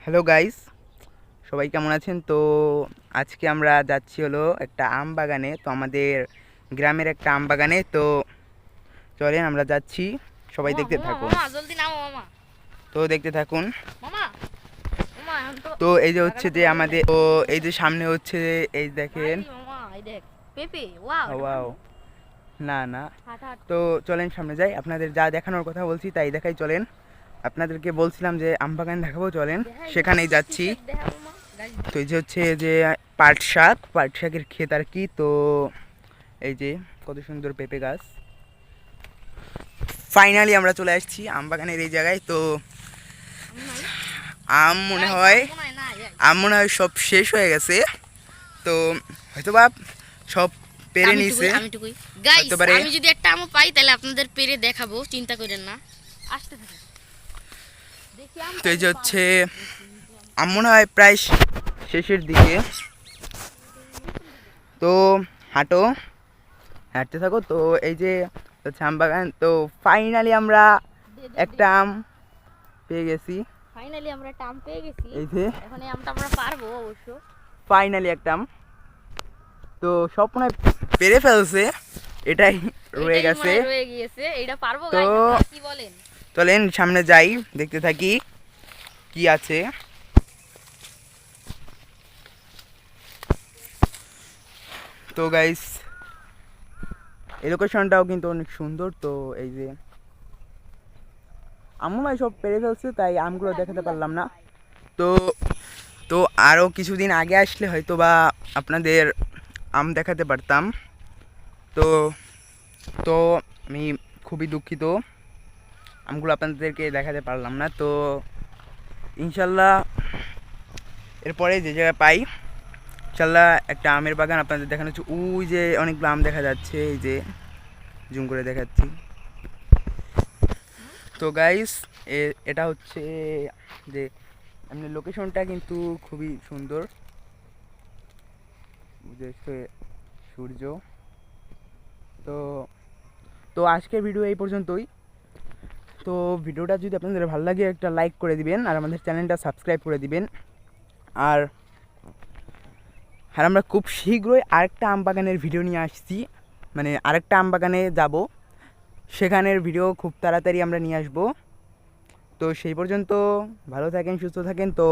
Hello guys, সবাই কেমন আছেন? তো আজকে আমরা যাচ্ছি হলো একটা আম বাগানে। তো আমাদের গ্রামের একটা আম বাগানে। তো চলেন আমরা যাচ্ছি, সবাই মামা দেখতে মামা থাকুন। মামা জলদি নামো মামা। তো দেখতে থাকুন। মামা মামা এখন তো তো এই যে হচ্ছে জায়গাটা তো যে ভালোই আমাদের, লাগছে। তো এই যে সামনে হচ্ছে এই ভাই দেখেন। মামা এই দেখ পেঁপে, ওয়াও এটা ওয়াও, পারবো। না না। হাট হাট। তো চলেন সামনে যাই, আপনাদের যা দেখানোর কথা বলছি তাই দেখাই। চলেন, আপনাদেরকে বলছিলাম যে আম বাগান দেখাবো, চলেন দেখাই দেখাই সেখানেই যাচ্ছি। কিসের দেখা মামা গাইস। তো এই যে হচ্ছে যে পাট শাকের ক্ষেত আর কি। তো এই যে কত সুন্দর পেঁপে গাছ। ফাইনালি আমরা চলে আসছি আম বাগানের এই জায়গায়। তো আমি নাই আম মনে গাইস, হয়, আমি নাই না গাইস। সব শেষ হয়ে গেছে। তো হয়তোবা সব পেরে নিছে, আমি টুকুই গাইস, হয়তো পারে। আমি যদি একটা আমও পাই তাহলে আপনাদের পেরে দেখাবো, চিন্তা করেন না। আসতে থাকুন দেখি আম তো এই কবে যে পারবো। হচ্ছে আম মনে হয় প্রায় শেষের দিকে। তো হাঁটো, হাঁটতে থাকো। তো এই যে হচ্ছে আম বাগান। তো ফাইনালি আমরা দে দে দে। একটা আম পেয়ে গেছি। ফাইনালি আমরা একটা আম পেয়ে গেছি। এই যে এখন এই আমটা আমরা পারবো অবশ্য। ফাইনালি একটা আম। তো সব মনে হয় পেরে ফেলছে, এটাই রয়ে এইটাই মনে গেছে। হয় রয়ে গিয়েছে, এইটা পারবো তো গাইস, আপনারা কি বলেন? চলেন সামনে যাই, দেখতে থাকি কি আছে। তো গাইস, এই লোকেশনটাও কিন্তু অনেক সুন্দর। তো এই যে আমও নয় সব পেরে ফেলছে, তাই আমগুলো দেখাতে পারলাম না। তো তো আরও কিছুদিন আগে আসলে হয়তো বা আপনাদের আম দেখাতে পারতাম। তো তো আমি খুবই দুঃখিত, আমগুলো আপনাদেরকে দেখাতে পারলাম না। তো ইনশাল্লাহ এরপরে যে জায়গায় পাই, ইনশাল্লাহ একটা আমের বাগান আপনাদের দেখানো হচ্ছে। ওই যে অনেকগুলো আম দেখা যাচ্ছে, এই যে জুম করে দেখাচ্ছি। তো গাইস, এটা হচ্ছে যে এমনি লোকেশনটা কিন্তু খুবই সুন্দর, উদয়ছে সূর্য। তো তো আজকের ভিডিও এই পর্যন্তই। তো ভিডিওটা যদি আপনাদের ভালো লাগে একটা লাইক করে দিবেন, আর আমাদের চ্যানেলটা সাবস্ক্রাইব করে দিবেন। আর আর আমরা খুব শীঘ্রই আরেকটা আম বাগানের ভিডিও নিয়ে আসছি, মানে আরেকটা আম বাগানে যাব, সেখানের ভিডিও খুব তাড়াতাড়ি আমরা নিয়ে আসব। তো সেই পর্যন্ত ভালো থাকেন, সুস্থ থাকেন। তো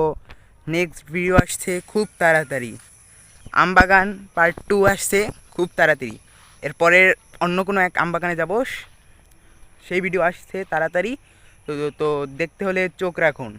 নেক্সট ভিডিও আসছে খুব তাড়াতাড়ি, আম বাগান পার্ট 2 আসছে খুব তাড়াতাড়ি। এরপরের অন্য কোনো এক আম বাগানে যাব, সেই ভিডিও আসছে তাড়াতাড়ি। তো তো দেখতে হলে চোখ রাখুন।